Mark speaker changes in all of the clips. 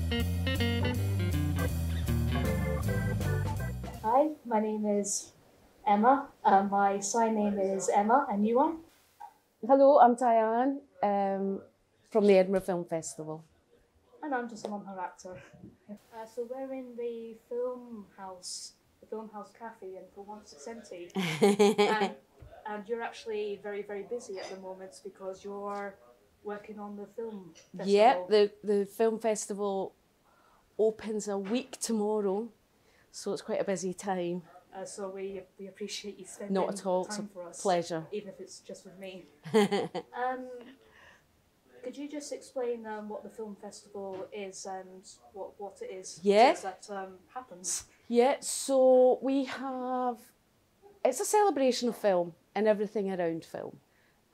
Speaker 1: Hi, my name is Emma. My sign name is Emma, and you are?
Speaker 2: Hello, I'm Diane from the Edinburgh Film Festival.
Speaker 1: And I'm just a non-her actor. So we're in the Filmhouse, Café in Filmhouse, and you're actually very, very busy at the moment because you're working on the film festival.
Speaker 2: Yeah, the film festival opens a week tomorrow, so it's quite a busy time.
Speaker 1: So we appreciate you spending
Speaker 2: Not at all,
Speaker 1: time
Speaker 2: it's
Speaker 1: for us.
Speaker 2: Pleasure.
Speaker 1: Even if it's just with me. Could you just explain what the film festival is and what it is,
Speaker 2: Yeah.
Speaker 1: that happens?
Speaker 2: Yeah, so it's a celebration of film and everything around film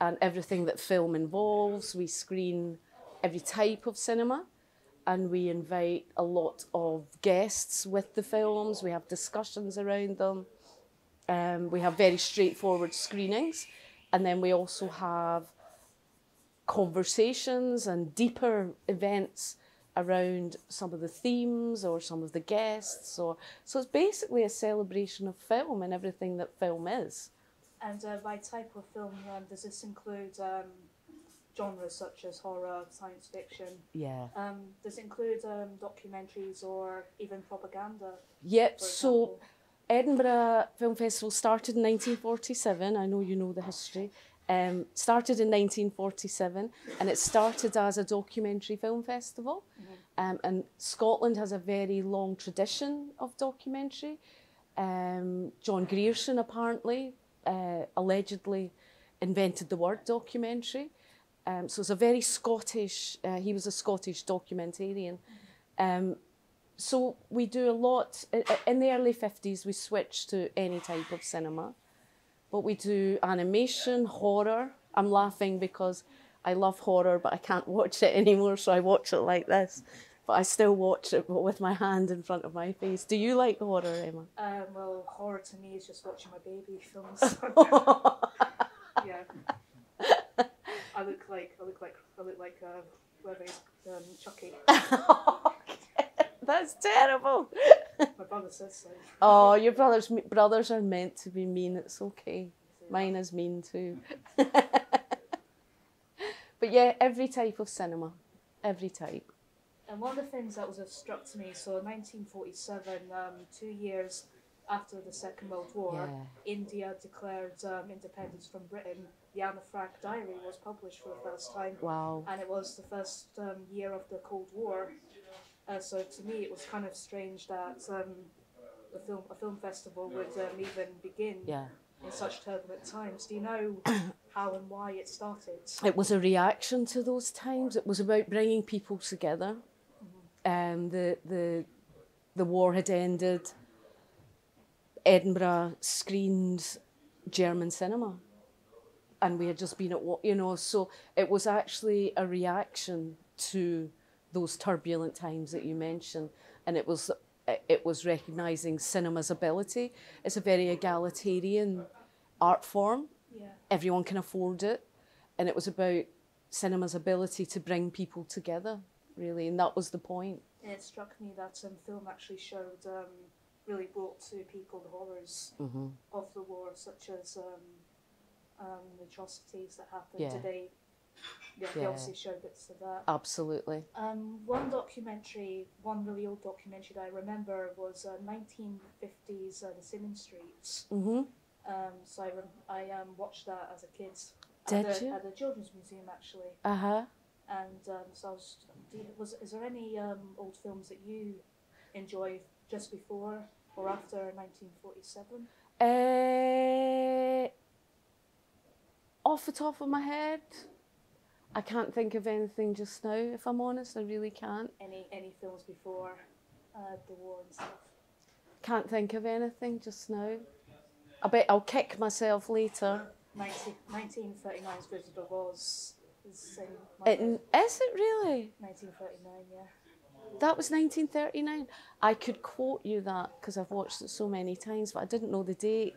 Speaker 2: and everything that film involves. We screen every type of cinema and we invite a lot of guests with the films. We have discussions around them. We have very straightforward screenings, and then we also have conversations and deeper events around some of the themes or some of the guests. So it's basically a celebration of film and everything that film is.
Speaker 1: And by type of film, does this include genres such as horror, science fiction?
Speaker 2: Yeah.
Speaker 1: Does it include documentaries or even propaganda?
Speaker 2: Yep, so Edinburgh Film Festival started in 1947. I know you know the history. Started in 1947, and it started as a documentary film festival. And Scotland has a very long tradition of documentary. John Grierson apparently, allegedly invented the word documentary. So it's a very Scottish, he was a Scottish documentarian. So we do a lot, in the early 50s we switched to any type of cinema, but we do animation, horror. I'm laughing because I love horror but I can't watch it anymore, so I watch it like this. But I still watch it, but with my hand in front of my face. Do you like horror, Emma?
Speaker 1: Well, horror to me is just watching my baby films. Yeah. I look like whoever is Chucky.
Speaker 2: That's terrible.
Speaker 1: My brother says so.
Speaker 2: Oh, your brothers are meant to be mean. It's okay. Mine is mean too. But yeah, every type of cinema, every type.
Speaker 1: And one of the things that was struck to me, so in 1947, 2 years after the Second World War, India declared independence from Britain. The Anne Frank Diary was published for the first time.
Speaker 2: Wow.
Speaker 1: And it was the first year of the Cold War. So to me, it was kind of strange that a film festival would even begin in such turbulent times. Do you know how and why it started?
Speaker 2: It was a reaction to those times. It was about bringing people together. The war had ended. Edinburgh screened German cinema, and we had just been at so it was actually a reaction to those turbulent times that you mentioned, and it was recognising cinema's ability. It's a very egalitarian art form.
Speaker 1: Yeah.
Speaker 2: Everyone can afford it, and it was about cinema's ability to bring people together, really, and that was the point.
Speaker 1: And it struck me that film actually showed, really brought to people the horrors of the war, such as the atrocities that happened.
Speaker 2: Yeah.
Speaker 1: Today. They obviously show bits of that.
Speaker 2: Absolutely.
Speaker 1: One really old documentary that I remember was 1950s The Singing Streets. So I watched that as a kid.
Speaker 2: Did you?
Speaker 1: At the Children's Museum, actually. And so is there any old films that you enjoy just before or after 1947?
Speaker 2: Off the top of my head, I can't think of anything just now, if I'm honest. I really can't.
Speaker 1: Any films before the war and stuff?
Speaker 2: Can't think of anything just now. I bet I'll kick myself later.
Speaker 1: 1939's Wizard of Oz is
Speaker 2: Is it really?
Speaker 1: 1939, yeah.
Speaker 2: That was 1939. I could quote you that because I've watched it so many times, but I didn't know the date.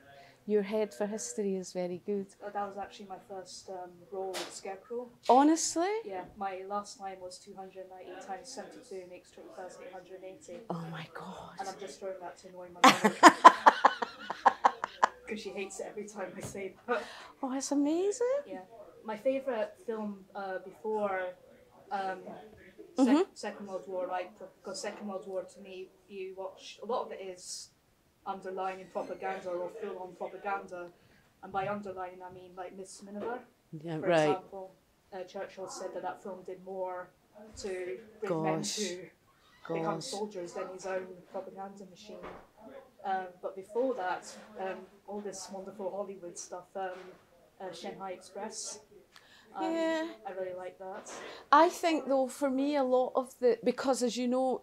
Speaker 2: Your head for history is very good.
Speaker 1: That was actually my first role with Scarecrow.
Speaker 2: Honestly?
Speaker 1: Yeah, my last line was 290 times 72 makes 20,880.
Speaker 2: Oh my God.
Speaker 1: And I'm just throwing that to annoy my mother. Because she hates it every time I say that.
Speaker 2: Oh, that's amazing.
Speaker 1: Yeah. My favourite film before Second World War, right? Because Second World War, to me, you watch, a lot of it is underlining propaganda or full-on propaganda. And by underlining, I mean like Miss Miniver.
Speaker 2: Yeah,
Speaker 1: For
Speaker 2: right.
Speaker 1: example, Churchill said that film did more to bring men to become soldiers than his own propaganda machine. But before that, all this wonderful Hollywood stuff, Shanghai Express.
Speaker 2: Yeah.
Speaker 1: I really like that.
Speaker 2: I think though, for me, a lot of because as you know,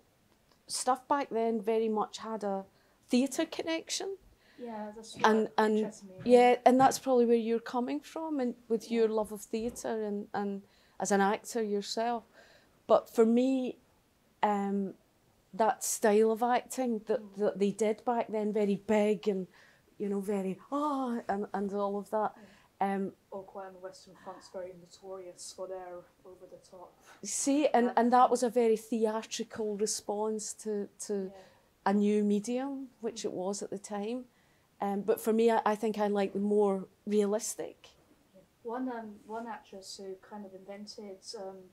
Speaker 2: stuff back then very much had a theatre connection.
Speaker 1: Yeah, that's what interests me.
Speaker 2: Yeah, and that's probably where you're coming from, and with your love of theatre and as an actor yourself. But for me, that style of acting that they did back then, very big and, you know, very and all of that.
Speaker 1: All Quiet on the Western Front's very notorious for their over the top.
Speaker 2: See, and that was a very theatrical response to a new medium, which it was at the time. But for me, I think I like the more realistic.
Speaker 1: One actress who kind of invented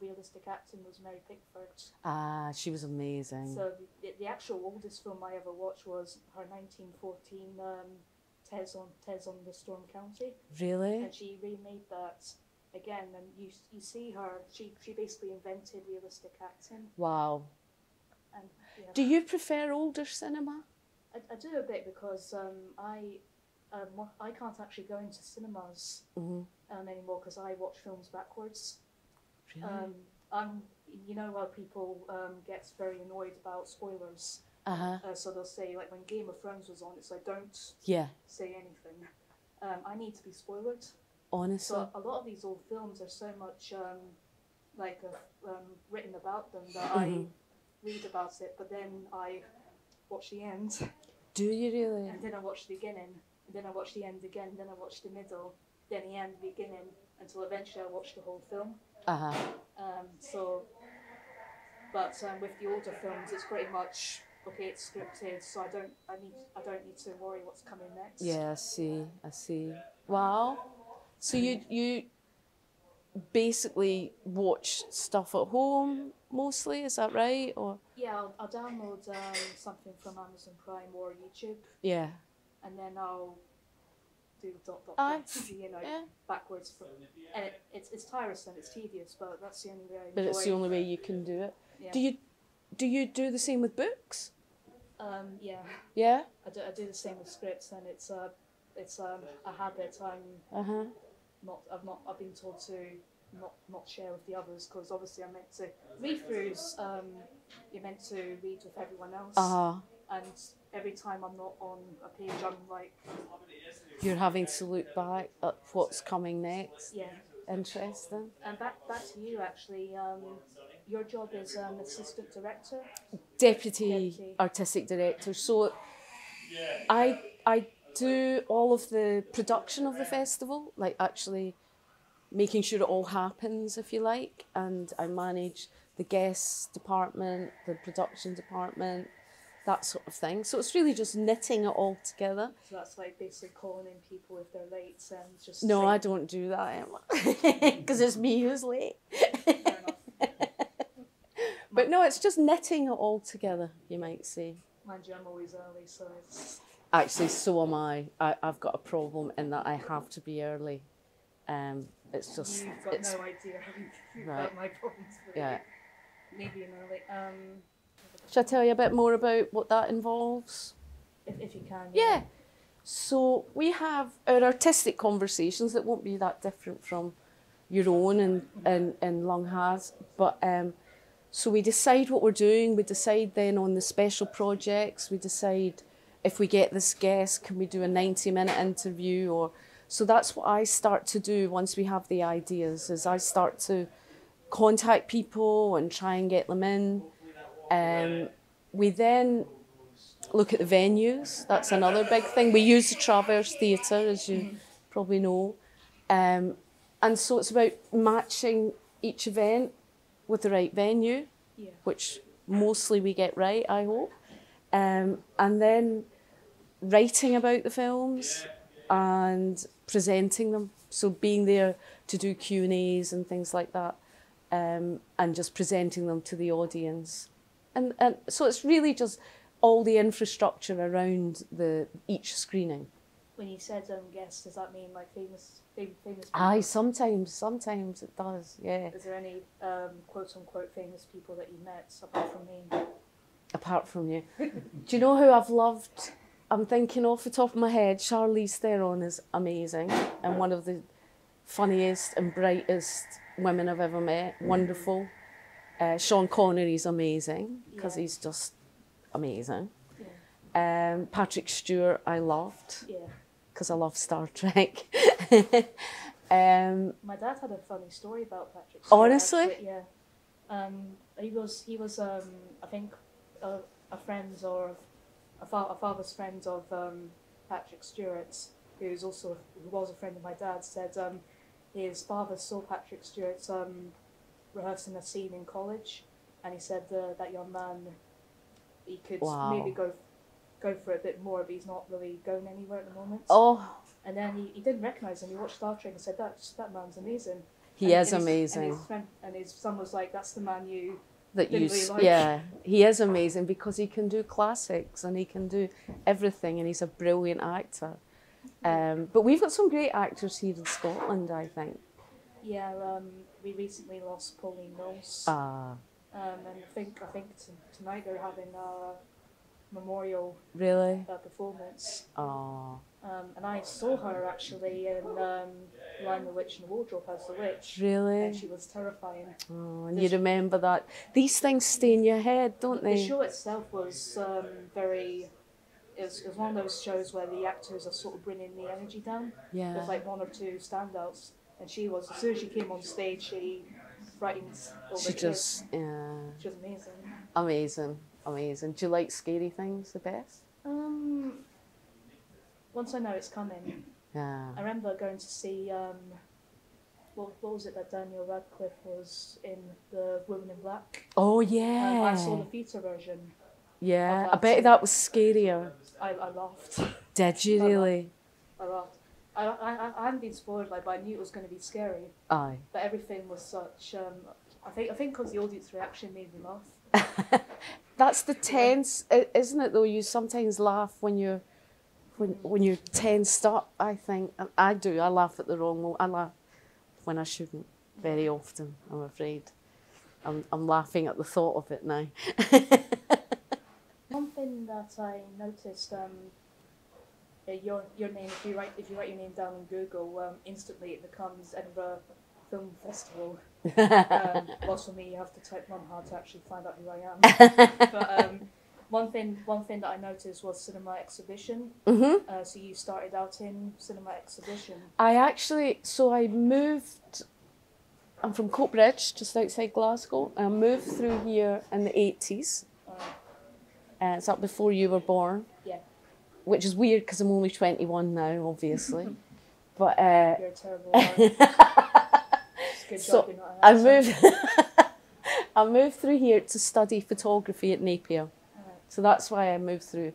Speaker 1: realistic acting was Mary Pickford.
Speaker 2: Ah, she was amazing.
Speaker 1: So the actual oldest film I ever watched was her 1914 Tez on the Storm County.
Speaker 2: Really?
Speaker 1: And she remade that again, and you see her. She basically invented realistic acting.
Speaker 2: Wow.
Speaker 1: And yeah.
Speaker 2: Do you prefer older cinema?
Speaker 1: I do a bit because I can't actually go into cinemas anymore because I watch films backwards.
Speaker 2: Really?
Speaker 1: You know how people get very annoyed about spoilers. So they'll say, like when Game of Thrones was on, it's like don't say anything. I need to be spoiled.
Speaker 2: Honestly.
Speaker 1: So a lot of these old films are so much written about them that I read about it, but then I watch the end.
Speaker 2: Do you really?
Speaker 1: And then I watch the beginning, and then I watch the end again, then I watch the middle, then the end, beginning, until eventually I watch the whole film. With the older films, it's pretty much okay. It's scripted, so I don't need to worry what's coming next.
Speaker 2: Yeah, I see. Wow. So you basically watch stuff at home mostly, is that right? Or
Speaker 1: yeah, I'll download something from Amazon Prime or YouTube.
Speaker 2: Yeah.
Speaker 1: And then I'll do backwards. And it's tiresome, it's tedious, but that's the only way I enjoy.
Speaker 2: But it's the only way you can do it.
Speaker 1: Yeah.
Speaker 2: Do you do the same with books?
Speaker 1: Yeah.
Speaker 2: Yeah.
Speaker 1: I do the same with scripts, and it's a habit. I've been told to not share with the others because obviously I'm meant to read throughs. You're meant to read with everyone else. And every time I'm not on a page, I'm like...
Speaker 2: You're having to look back at what's coming next.
Speaker 1: Yeah.
Speaker 2: Interesting.
Speaker 1: And back to you, actually. Your job is assistant director?
Speaker 2: Deputy artistic director. So I do all of the production of the festival, like actually making sure it all happens, if you like, and I manage the guests department, the production department, that sort of thing. So it's really just knitting it all together.
Speaker 1: So that's like basically calling in people if they're late and just...
Speaker 2: No, I don't do that, Emma, because it's me who's late.
Speaker 1: Fair enough.
Speaker 2: But no, it's just knitting it all together, you might say.
Speaker 1: Mind you, I'm always early, so it's...
Speaker 2: Actually, so am I. I've got a problem in that I have to be early. It's just...
Speaker 1: You've got no idea about my problems with it. Maybe an early...
Speaker 2: Shall I tell you a bit more about what that involves?
Speaker 1: If you can.
Speaker 2: Yeah. So we have our artistic conversations that won't be that different from your own and Long has. But so we decide what we're doing. We decide then on the special projects. We decide if we get this guest, can we do a 90-minute interview? Or so that's what I start to do once we have the ideas, is I start to contact people and try and get them in. We then look at the venues. That's another big thing. We use the Traverse Theatre, as you probably know. And so it's about matching each event with the right venue, which mostly we get right, I hope. And then writing about the films and presenting them. So being there to do Q&As and things like that, and just presenting them to the audience. And so it's really just all the infrastructure around each screening.
Speaker 1: When you said guests, does that mean like famous people?
Speaker 2: Aye, sometimes it does, yeah.
Speaker 1: Is there any quote-unquote famous people that you met apart from me?
Speaker 2: Apart from you. Do you know who I've loved? I'm thinking off the top of my head, Charlize Theron is amazing and one of the funniest and brightest women I've ever met. Wonderful. Sean Connery's amazing because he's just amazing. Yeah. Patrick Stewart I loved because I love Star Trek.
Speaker 1: My dad had a funny story about Patrick Stewart.
Speaker 2: Honestly?
Speaker 1: Actually, yeah. He was I think a friend or a father's friend of Patrick Stewart's, who was a friend of my dad's, said his father saw Patrick Stewart rehearsing a scene in college, and he said that young man, he could maybe go for it a bit more, but he's not really going anywhere at the moment. Oh. And then he didn't recognise him. He watched Star Trek and said, that man's amazing.
Speaker 2: He is amazing.
Speaker 1: And his son was like, that's the man
Speaker 2: yeah, he is amazing because he can do classics and he can do everything, and he's a brilliant actor. But we've got some great actors here in Scotland, I think. Yeah,
Speaker 1: we recently lost Pauline Knowles. And I think tonight they're having a memorial performance. And I saw her actually in Lion the Witch and the Wardrobe as the Witch.
Speaker 2: Really?
Speaker 1: And she was terrifying.
Speaker 2: Oh, and you remember that. These things stay in your head, don't they?
Speaker 1: The show itself was it was one of those shows where the actors are sort of bringing the energy down. Yeah. There's like one or two standouts. And she was, as soon as she came on stage, she frightened all the kids. She was amazing.
Speaker 2: Amazing. Do you like scary things the best?
Speaker 1: Once I know it's coming. Yeah. I remember going to see, what was it that Daniel Radcliffe was in, the Woman in Black?
Speaker 2: Oh, yeah.
Speaker 1: I saw the theatre version.
Speaker 2: Yeah, I bet that was scarier.
Speaker 1: I laughed.
Speaker 2: Did you really?
Speaker 1: I laughed. I hadn't been spoiled, but I knew it was going to be scary.
Speaker 2: Aye.
Speaker 1: But everything was such, I think because the audience reaction made me laugh.
Speaker 2: That's the tense, isn't it though? You sometimes laugh when you're tensed up, I think. I do, I laugh at the wrong moment. I laugh when I shouldn't, very often, I'm afraid. I'm laughing at the thought of it now.
Speaker 1: One thing that I noticed, your name, if you write your name down in Google, instantly it becomes Edinburgh Film Festival. Whilst for me, you have to type one hard to actually find out who I am. But one thing that I noticed was cinema exhibition. Mm-hmm. So you started out in cinema exhibition.
Speaker 2: I moved. I'm from Coatbridge, just outside Glasgow. I moved through here in the 80s. It's up before you were born. Yeah. Which is weird because I'm only 21 now, obviously. But
Speaker 1: you're a terrible good
Speaker 2: so
Speaker 1: job you're not
Speaker 2: I moved through here to study photography at Napier. So that's why I moved through.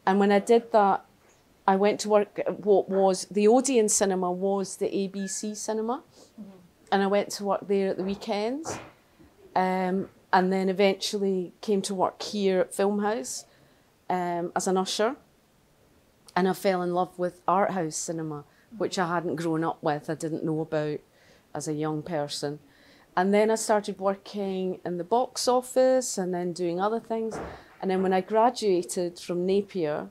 Speaker 2: And when I did that, I went to work at what was the Odeon cinema was the ABC cinema. Mm-hmm. And I went to work there at the weekends. And then eventually came to work here at Filmhouse as an usher. And I fell in love with art house cinema, which I hadn't grown up with, I didn't know about as a young person. And then I started working in the box office and then doing other things. And then when I graduated from Napier,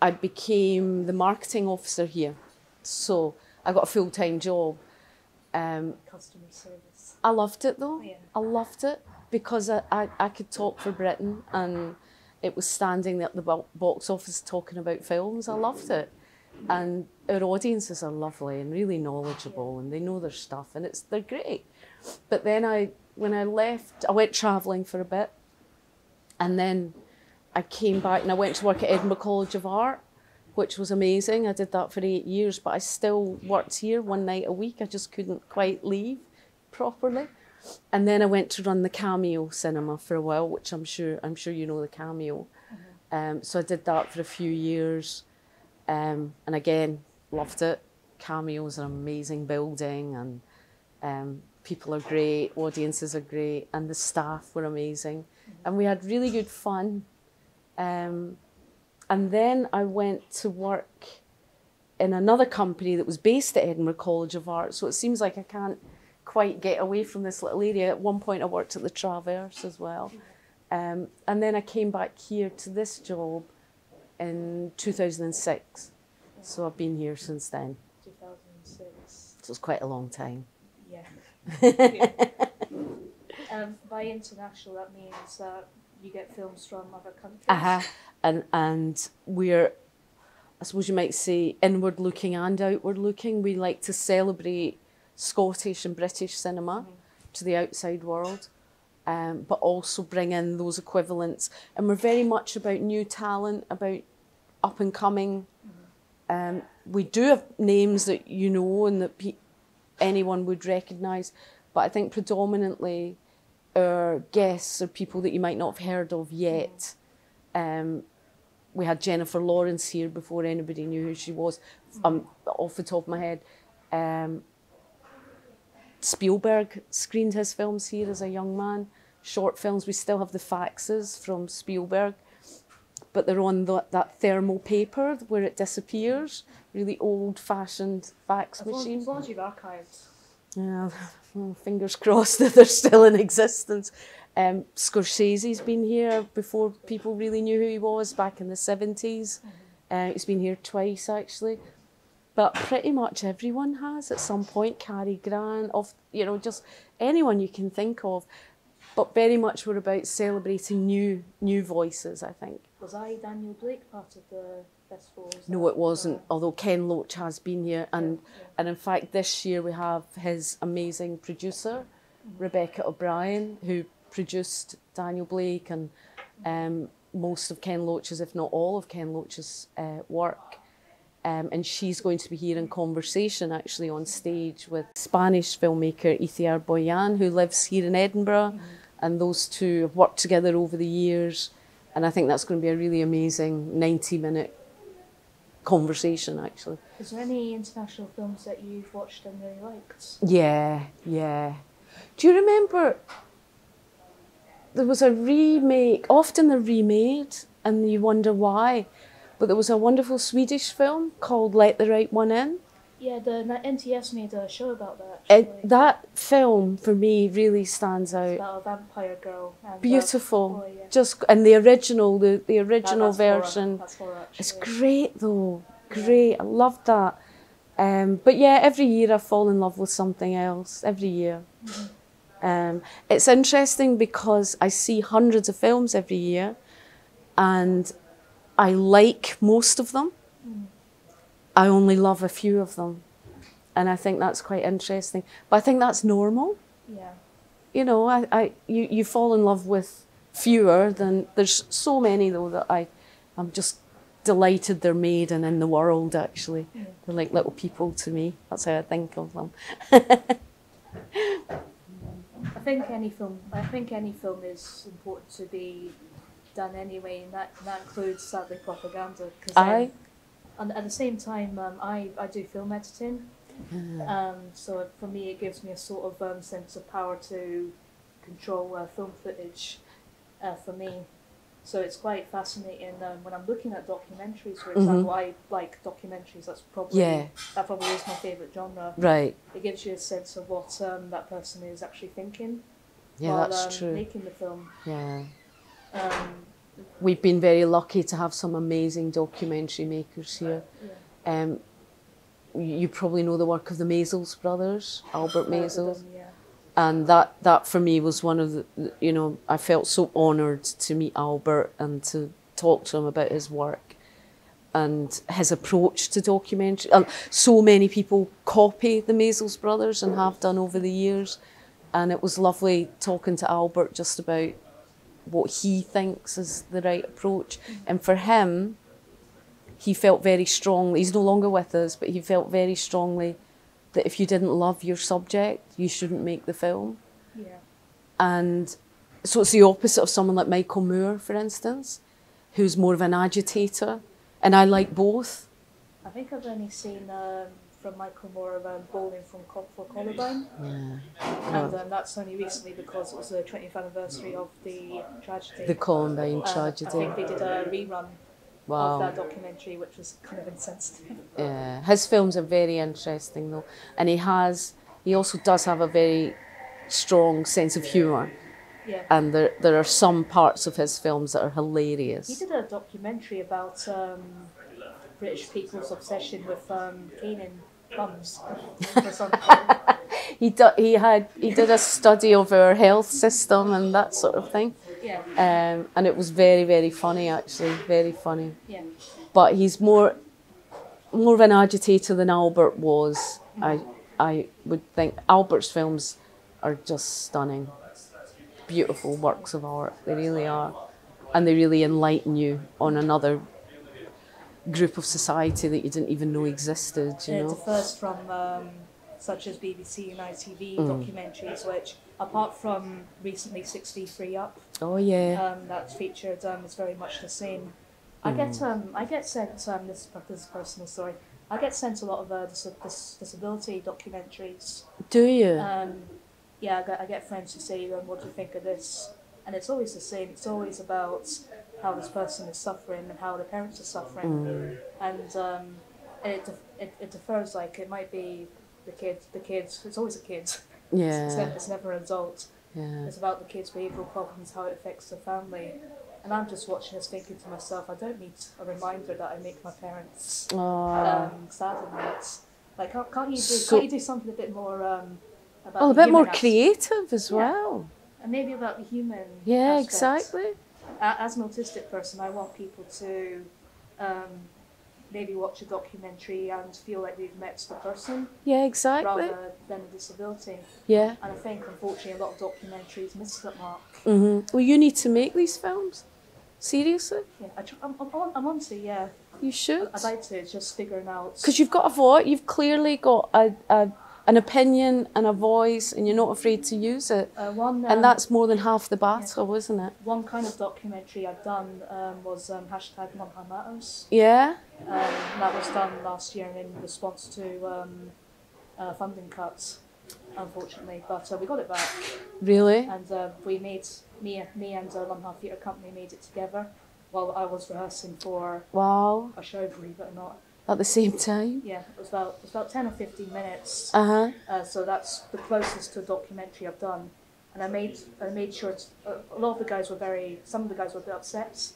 Speaker 2: I became the marketing officer here. So I got a full-time job.
Speaker 1: Customer service.
Speaker 2: I loved it though.
Speaker 1: Yeah.
Speaker 2: I loved it because I could talk for Britain and it was standing at the box office talking about films. I loved it. And our audiences are lovely and really knowledgeable and they know their stuff and they're great. But then when I left, I went travelling for a bit and then I came back and I went to work at Edinburgh College of Art, which was amazing. I did that for 8 years, but I still worked here one night a week. I just couldn't quite leave properly. And then I went to run the Cameo cinema for a while, which I'm sure you know the Cameo. So I did that for a few years, and again loved it. Cameo's an amazing building, and people are great, audiences are great, and the staff were amazing, and we had really good fun. And then I went to work in another company that was based at Edinburgh College of Art. So it seems like I can't quite get away from this little area. At one point I worked at the Traverse as well. And then I came back here to this job in 2006. So I've been here since then.
Speaker 1: 2006.
Speaker 2: So it's quite a long time.
Speaker 1: Yeah. By international, that means that you get films from other countries.
Speaker 2: And we're, I suppose you might say, inward looking and outward looking. We like to celebrate Scottish and British cinema to the outside world, but also bring in those equivalents. And we're very much about new talent, about up and coming. We do have names that you know and that anyone would recognise, but I think predominantly our guests are people that you might not have heard of yet. We had Jennifer Lawrence here before anybody knew who she was, off the top of my head. Spielberg screened his films here as a young man. Short films, we still have the faxes from Spielberg, but they're on that thermal paper where it disappears, really old-fashioned fax machine.
Speaker 1: As long as you've archived.
Speaker 2: Yeah, fingers crossed that they're still in existence. Scorsese's been here before people really knew who he was, back in the 70s. He's been here twice, actually. But pretty much everyone has at some point. Cary Grant, just anyone you can think of. But very much we're about celebrating new voices, I think.
Speaker 1: Was Daniel Blake part of the festival?
Speaker 2: No, it wasn't, although Ken Loach has been here. And in fact, this year we have his amazing producer, Rebecca O'Brien, who produced Daniel Blake and most of Ken Loach's, if not all of Ken Loach's work. And she's going to be here in conversation, actually, on stage with Spanish filmmaker Itziar Boyan, who lives here in Edinburgh. And those two have worked together over the years. And I think that's going to be a really amazing 90-minute conversation, actually.
Speaker 1: Is there any international films that you've watched and really liked?
Speaker 2: Yeah. Do you remember there was a remake, often they're remade, and you wonder why, but there was a wonderful Swedish film called Let the Right One In.
Speaker 1: Yeah, the NTS made a show about that, actually.
Speaker 2: That film, for me, really stands out.
Speaker 1: It's about a vampire girl. And
Speaker 2: beautiful.
Speaker 1: Yeah.
Speaker 2: And the original that's version.
Speaker 1: That's horror, actually.
Speaker 2: It's great, though. Great. I loved that. But yeah, every year I fall in love with something else. Every year. It's interesting because I see hundreds of films every year and I like most of them. I only love a few of them. And I think that's quite interesting. But I think that's normal.
Speaker 1: Yeah.
Speaker 2: You know, you fall in love with fewer than... There's so many, though, that I'm just delighted they're made and in the world, actually. Yeah. They're like little people to me. That's how I think of them.
Speaker 1: I think any film is important to be done anyway, and that includes, sadly, propaganda. And at the same time, I do film editing, so for me it gives me a sort of sense of power to control film footage for me. So it's quite fascinating when I'm looking at documentaries, for example. I like documentaries. That probably is my favourite genre.
Speaker 2: Right.
Speaker 1: It gives you a sense of what that person is actually thinking
Speaker 2: while
Speaker 1: that's true. Making the film.
Speaker 2: Yeah. We've been very lucky to have some amazing documentary makers here. Yeah. You probably know the work of the Maysles brothers, Albert Maysles. Yeah. And that for me was one of the, I felt so honoured to meet Albert and to talk to him about his work and his approach to documentary. So many people copy the Maysles brothers and have done over the years. And it was lovely talking to Albert just about what he thinks is the right approach. And for him, he felt very strongly, he's no longer with us, but he felt very strongly that if you didn't love your subject, you shouldn't make the film.
Speaker 1: Yeah.
Speaker 2: And so it's the opposite of someone like Michael Moore, for instance, who's more of an agitator. And I like both.
Speaker 1: I think I've only seen from Michael Moore Bowling for Columbine.
Speaker 2: Yeah.
Speaker 1: And that's only recently because it was the 20th anniversary of the tragedy.
Speaker 2: The Columbine tragedy.
Speaker 1: I think they did a rerun
Speaker 2: Wow.
Speaker 1: of that documentary, which was kind of insensitive.
Speaker 2: Yeah, his films are very interesting though, and he also does have a very strong sense of humour.
Speaker 1: Yeah.
Speaker 2: And there are some parts of his films that are hilarious.
Speaker 1: He did a documentary about British people's obsession with caning bums or something.
Speaker 2: He did a study of our health system and that sort of thing.
Speaker 1: Yeah.
Speaker 2: And it was very, very funny actually, very funny.
Speaker 1: Yeah.
Speaker 2: But he's more of an agitator than Albert was. I would think Albert's films are just stunning, beautiful works of art. They really are, and they really enlighten you on another group of society that you didn't even know existed. You know,
Speaker 1: it differs from such as BBC and ITV documentaries, which apart from recently 63 Up,
Speaker 2: oh yeah,
Speaker 1: that's featured is very much the same. I get sent this is a personal story. I get sent a lot of disability documentaries.
Speaker 2: Do you?
Speaker 1: Yeah, I get friends who say, "What do you think of this?" And it's always the same. It's always about how this person is suffering and how the parents are suffering, and it differs. Like it might be the kids. It's always a kid.
Speaker 2: Yeah.
Speaker 1: It's never an adult.
Speaker 2: Yeah.
Speaker 1: It's about the kids' behavioural problems, how it affects the family. And I'm just watching this thinking to myself, I don't need a reminder that I make my parents sad and that. Like, can't you do something a bit more about
Speaker 2: a bit more creative as well.
Speaker 1: And maybe about the human
Speaker 2: Yeah,
Speaker 1: aspect.
Speaker 2: exactly.
Speaker 1: As an autistic person, I want people to maybe watch a documentary and feel like they've met the person.
Speaker 2: Yeah, exactly.
Speaker 1: Rather than a disability.
Speaker 2: Yeah.
Speaker 1: And I think, unfortunately, a lot of documentaries miss that mark.
Speaker 2: Well, you need to make these films. Seriously?
Speaker 1: Yeah, I'm on to, yeah.
Speaker 2: You should.
Speaker 1: I'd like to, just figuring out.
Speaker 2: Because you've got a voice, you've clearly got an opinion and a voice, and you're not afraid to use it. And that's more than half the battle, isn't it?
Speaker 1: One kind of documentary I've done was hashtag Mum Matters.
Speaker 2: Yeah?
Speaker 1: That was done last year in response to funding cuts, unfortunately. But we got it back.
Speaker 2: Really?
Speaker 1: And we made, me and Lumhouse Theatre Company made it together while I was rehearsing for a show, believe it or not.
Speaker 2: At the same time?
Speaker 1: Yeah, it was about 10 or 15 minutes. So that's the closest to a documentary I've done. And I made sure a lot of the guys were some of the guys were a bit upset.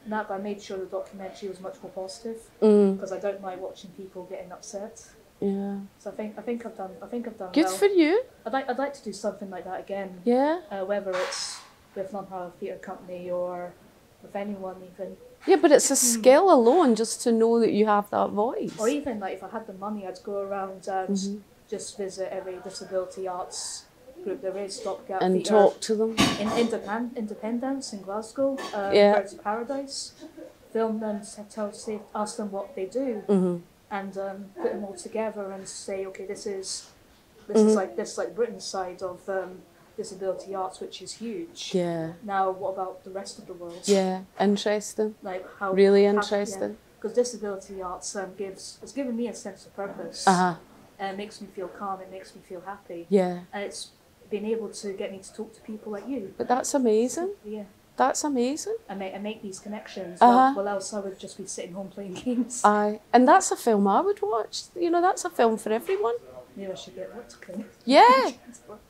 Speaker 1: But I made sure the documentary was much more positive because I don't like watching people getting upset.
Speaker 2: Yeah.
Speaker 1: So I think I've done
Speaker 2: Good
Speaker 1: well.
Speaker 2: for you.
Speaker 1: I'd like to do something like that again.
Speaker 2: Yeah.
Speaker 1: Whether it's with Lumhouse Theatre Company or with anyone even.
Speaker 2: Yeah, but it's a skill alone just to know that you have that voice.
Speaker 1: Or even like if I had the money, I'd go around and just visit every disability arts group there is. Stopgap
Speaker 2: and
Speaker 1: Theatre
Speaker 2: talk to them.
Speaker 1: In Independence in Glasgow, Birds of Paradise. Film them, ask them what they do, and put them all together and say, okay, this is like Britain's side of disability arts, which is huge.
Speaker 2: Yeah.
Speaker 1: Now, what about the rest of the world?
Speaker 2: Yeah, interesting.
Speaker 1: Like how
Speaker 2: really interesting.
Speaker 1: Because disability arts it's given me a sense of purpose. It makes me feel calm. It makes me feel happy.
Speaker 2: Yeah.
Speaker 1: And it's been able to get me to talk to people like you.
Speaker 2: But that's amazing.
Speaker 1: Yeah.
Speaker 2: That's amazing.
Speaker 1: And make these connections. Well, else I would just be sitting home playing games.
Speaker 2: And that's a film I would watch. You know, that's a film for everyone.
Speaker 1: Maybe I should get work.
Speaker 2: Yeah.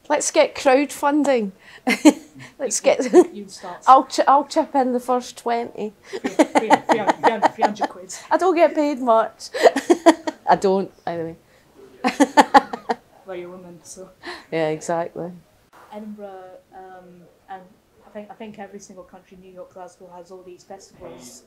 Speaker 2: Let's get crowdfunding. Let's get.
Speaker 1: You start.
Speaker 2: I'll chip in the first 20.
Speaker 1: 300 quid.
Speaker 2: I don't get paid much. I don't anyway.
Speaker 1: Well, you're a woman, so.
Speaker 2: Yeah, exactly.
Speaker 1: Edinburgh, and I think every single country, New York, Glasgow, has all these festivals,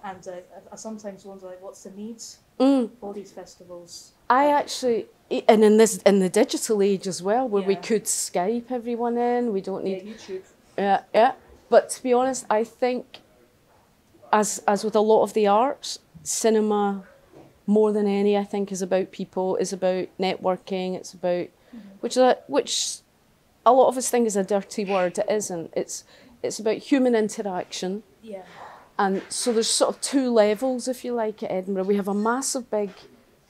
Speaker 1: and I sometimes wonder like, what's the needs for these festivals?
Speaker 2: I actually, and in the digital age as well, where we could Skype everyone in, we don't need
Speaker 1: YouTube.
Speaker 2: Yeah. But to be honest, I think, as with a lot of the arts, cinema, more than any, I think, is about people, is about networking, it's about, which a lot of us think is a dirty word. It isn't. It's about human interaction.
Speaker 1: Yeah.
Speaker 2: And so there's sort of two levels, if you like, at Edinburgh. We have a massive big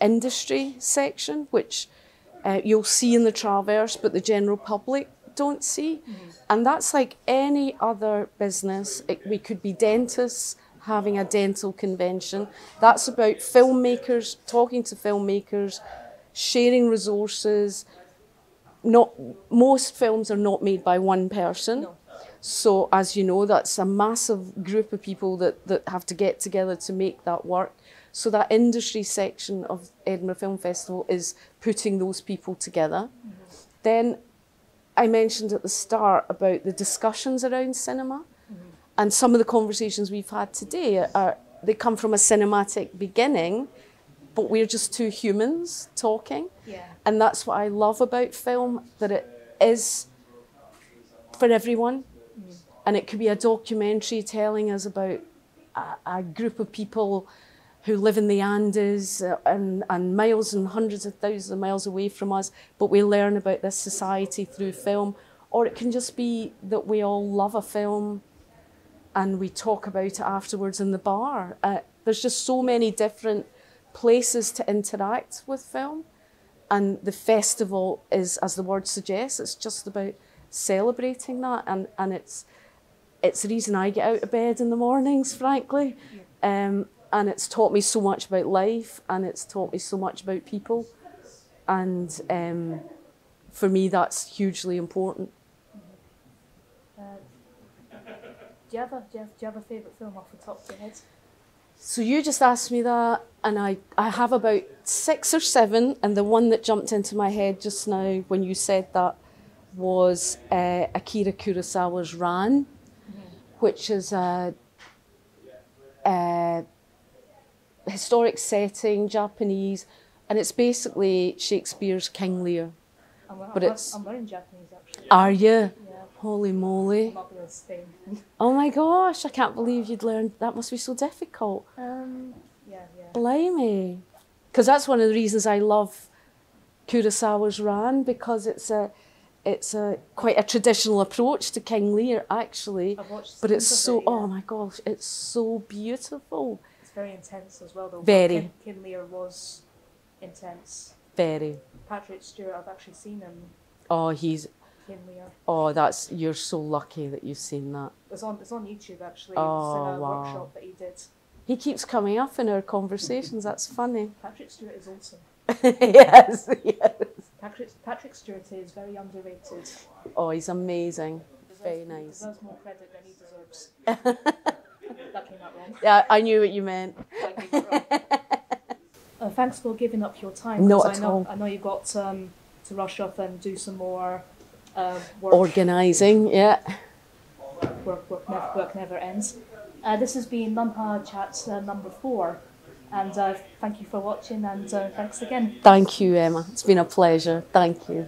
Speaker 2: industry section, which you'll see in the Traverse, but the general public don't see. And that's like any other business. We could be dentists having a dental convention. That's about filmmakers, talking to filmmakers, sharing resources. Most films are not made by one person.
Speaker 1: No.
Speaker 2: So as you know, that's a massive group of people that have to get together to make that work. So that industry section of Edinburgh Film Festival is putting those people together. Then I mentioned at the start about the discussions around cinema. And some of the conversations we've had today they come from a cinematic beginning, but we're just two humans talking.
Speaker 1: Yeah.
Speaker 2: And that's what I love about film, that it is for everyone. And it could be a documentary telling us about a group of people who live in the Andes and miles and hundreds of thousands of miles away from us, but we learn about this society through film. Or it can just be that we all love a film and we talk about it afterwards in the bar. There's just so many different places to interact with film. And the festival is, as the word suggests, it's just about celebrating that. And it's the reason I get out of bed in the mornings, frankly. And it's taught me so much about life, and it's taught me so much about people. And for me, that's hugely important.
Speaker 1: Do you have a favourite film off the top of your head?
Speaker 2: So you just asked me that, and I have about 6 or 7, and the one that jumped into my head just now when you said that was Akira Kurosawa's Ran, which is a historic setting, Japanese, and it's basically Shakespeare's King Lear.
Speaker 1: I'm learning Japanese, actually.
Speaker 2: Are you?
Speaker 1: Yeah.
Speaker 2: Holy moly.
Speaker 1: I'm not going to Spain.
Speaker 2: Oh my gosh, I can't believe you'd learned. That must be so difficult.
Speaker 1: Yeah.
Speaker 2: Blimey. Because that's one of the reasons I love Kurosawa's Ran, because it's a quite a traditional approach to King Lear, actually.
Speaker 1: I've watched
Speaker 2: but it's so,
Speaker 1: it, yeah.
Speaker 2: oh my gosh, it's so beautiful.
Speaker 1: It's very intense as well, though.
Speaker 2: Very.
Speaker 1: King Lear was intense.
Speaker 2: Very.
Speaker 1: Patrick Stewart, I've actually seen him.
Speaker 2: Oh, he's...
Speaker 1: King Lear.
Speaker 2: Oh, you're so lucky that you've seen that.
Speaker 1: It's on YouTube, actually.
Speaker 2: Oh,
Speaker 1: it's in a
Speaker 2: wow.
Speaker 1: workshop that he did.
Speaker 2: He keeps coming up in our conversations. That's funny.
Speaker 1: Patrick Stewart is awesome.
Speaker 2: Yes.
Speaker 1: Patrick Stewart is very underrated.
Speaker 2: Oh, he's amazing. Very nice.
Speaker 1: He deserves more credit than he deserves. That came out wrong.
Speaker 2: Yeah, I knew what you meant.
Speaker 1: Thanks for giving up your time.
Speaker 2: Not at all.
Speaker 1: I know you got to rush off and do some more work.
Speaker 2: Organising, yeah.
Speaker 1: Work never ends. This has been Mumpa Chat number 4. And thank you for watching, and thanks again.
Speaker 2: Thank you, Emma. It's been a pleasure. Thank you.